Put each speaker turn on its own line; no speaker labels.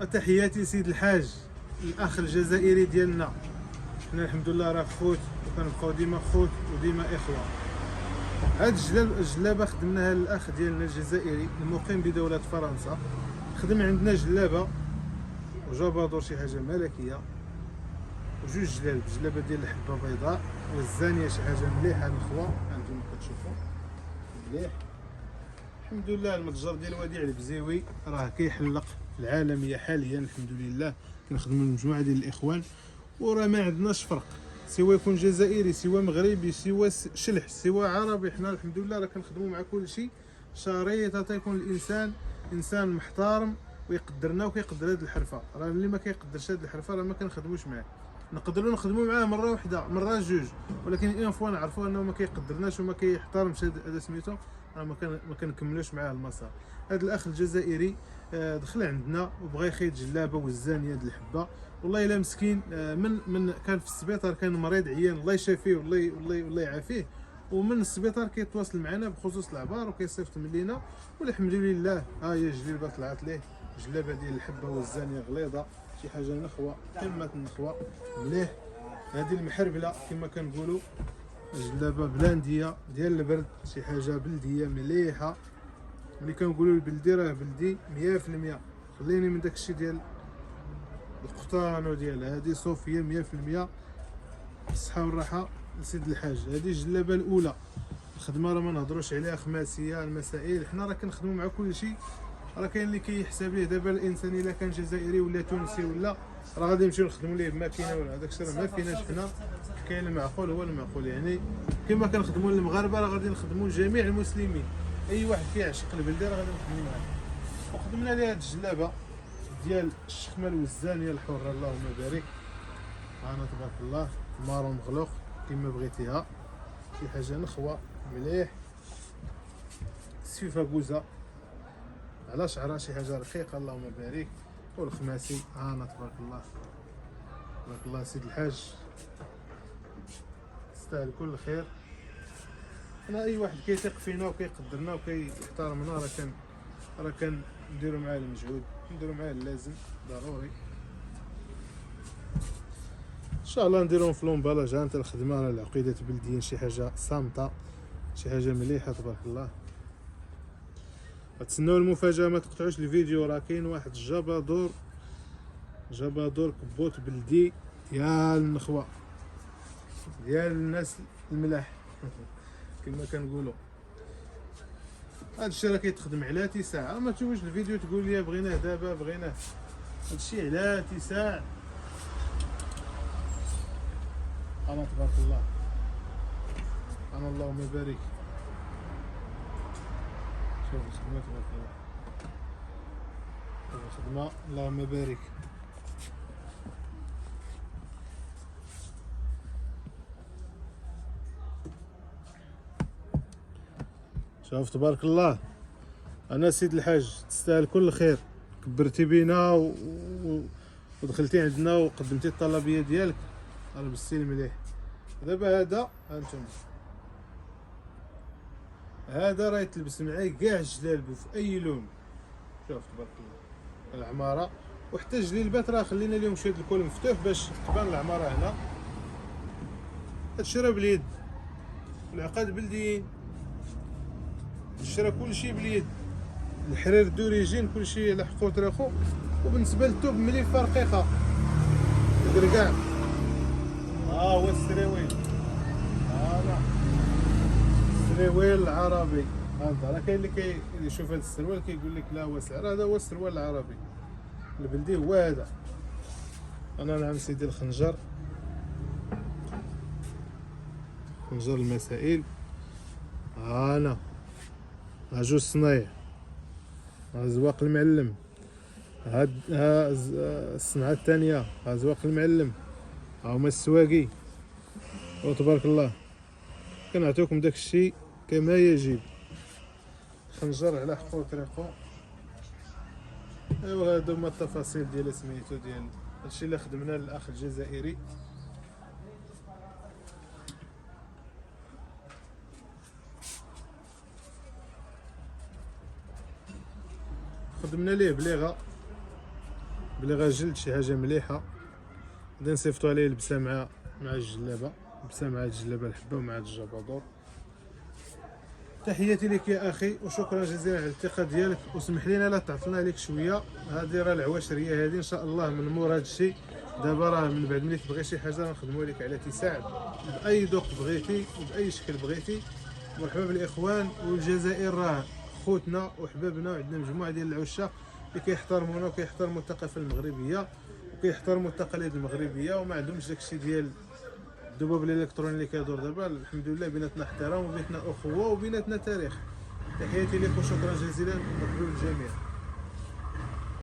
تحياتي سيد الحاج، الاخ الجزائري ديالنا. حنا الحمد لله راه خوت، وكنبقاو ديما خوت وديما اخوه. هاد الجلابه خدمناها للاخ ديالنا الجزائري المقيم بدوله فرنسا. خدم عندنا جلابه وجابادور شي حاجه ملكيه، وجوج جلابه ديال الحبه بيضاء، والزانيه شي حاجه مليحه الخوا. هانتوما كتشوفوا مليح. الحمد لله المتجر ديال وديع البزيوي راه كيحلق في العالميه حاليا الحمد لله. كنخدموا مجموعه ديال الاخوان، وراه ما عندناش فرق، سواء يكون جزائري سواء مغربي سواء شلح سواء عربي. حنا الحمد لله راه كنخدموا مع كل شيء. شريط حتى يكون الانسان انسان محترم ويقدرنا وكيقدر هذه الحرفه. راه اللي ما كيقدرش هذه الحرفه راه ما كنخدموش معاه. نقدروا نخدموا معاه مره واحده مره جوج، ولكن اون فوا نعرفوا انه ما كيقدرناش وما كيحترمش هذا سميتو، راه ما كنكملوش معاه المسار. هذا الاخ الجزائري دخل عندنا وبغى يخيط جلابه والزانيه د الحبه. والله الا مسكين، من كان في السبيطار، كان مريض عيان، الله يشافيه والله يعافيه. ومن السبيطار كيتواصل معنا بخصوص العبار وكيصيفط من لينا، والحمد لله ها هي جلابه طلعت ليه، جلابه ديال الحبه والزانيه غليظه، شي حاجه نخوه قمه النخوه مليح. هذه المحربله كما كنقولوا، جلابه بلانديه ديال البرد، شي حاجه بلديه مليحه. ملي كنقولوا البلدي راه بلدي 100%. خليني من داكشي ديال القطان وديال هذه صوفيه 100%. بالصحه والراحه لسيد الحاج. هذه الجلابه الاولى. الخدمه راه ما نهضروش عليها خماسيه المسائل، حنا راه كنخدموا مع كل شيء. راه كاين اللي كيحسب ليه دابا الانسان الا كان جزائري ولا تونسي ولا، راه غادي نمشيو نخدموا ليه بماكينه ولا هذاك الشيء، راه ما فيناش. حنا كاين المعقول هو المعقول، يعني كما كنخدموا للمغاربه راه غادي نخدموا لجميع المسلمين. اي واحد كيعشق البلده راه غادي نخدموا معاه. وخدمنا ليه هاد الجلابه ديال الشخمل والزانيه الحره، اللهم بارك. انا تبارك الله مارون مغلوق كما بغيتيها، شي حاجه نخوه مليح، سفيفه كوزه على شعرها، شي حاجه رقيقه اللهم بارك. والخماسي انا تبارك الله تبارك الله سيد الحاج، تستاهل كل خير. انا اي واحد كيثق فينا وكيقدرنا وكيحترمنا راه كنديروا معاه المجهود، نديروا معاه اللازم ضروري. ان شاء الله نديرهم في لومبالاج. انت الخدمه على العقيدات بلديين، شي حاجه صامته، شي حاجه مليحه تبارك الله. تسناو المفاجاه، ما تقطعوش الفيديو. راه كاين واحد جبادور كبوت بلدي ديال النخوه، ديال الناس الملاح كما كنقولوا. هذا الشيء راه كيتخدم على اتساع. ما توجد الفيديو تقول لي بغيناه دابا بغيناه، هذا الشيء على اتساع. انا تبارك الله، انا اللهم بارك. شوف الخدمه تبارك الله، شوف الخدمه اللهم بارك. شوف تبارك الله. انا سيد الحاج تستاهل كل خير، كبرتي بينا ودخلتي عندنا وقدمتي الطلبيه ديالك، راه بالسيل مليح. دابا هذا هانتوما، هذا راه يتلبس معايا كاع الجلالب في اي لون. شوف تبارك الله العماره، وحتى الجليلبات راه خلينا لهم شويه الكول مفتوح باش تبان العماره هنا. هادشي راه باليد، العقاد بلديين، الشرا كلشي باليد، الحرير دوريجين كلشي على حقو تراخو. وبالنسبه للثوب مليفه رقيقه كاع. هو السريويل، هذا السريويل العربي. هذا راه كاين اللي يشوف هذا السروال كيقول لك لا هو سعر، هذا هو السروال العربي البلدي هو هذا. انا نعم سيدي الخنجر، خنجر المسائل. انا جوج صنايع، زواق المعلم. ها الصنعه الثانيه، زواق المعلم. هما السواقي. وتبارك الله كنعطيوكم داك الشيء كما يجب، خنجر على حقو طريقو. ايوا هادو هما التفاصيل ديال سميتو ديال هادشي اللي خدمنا للاخ الجزائري. خدمنا ليه بليغه بلي غاجلد شي حاجه مليحه، غادي نصيفطو عليه لبسه مع الجلابه، لبسه مع الجلابه الحبه ومع الجبادور. تحياتي لك يا اخي وشكرا جزيلا على الثقه ديالك، وسمح لينا لا طعطنا عليك شويه. هذه راه العواشريه هذه ان شاء الله من مور هذا الشيء. دابا راه من بعد ملي تبغي شي حاجه نخدموا لك على اتساع باي ذوق بغيتي وباي شكل بغيتي. مرحبا بالاخوان، والجزائر راه خوتنا وحبابنا، وعندنا مجموعه ديال العشاق اللي كيحترمونا وكيحترموا الثقافه المغربيه وكيحترموا التقاليد المغربيه، وما عندهمش داكشي ديال الذباب الالكتروني اللي كيدور دابا. الحمد لله بيناتنا احترام وبيناتنا اخوه وبيناتنا تاريخ. تحياتي لك وشكرا جزيلا، مرحبا بالجميع.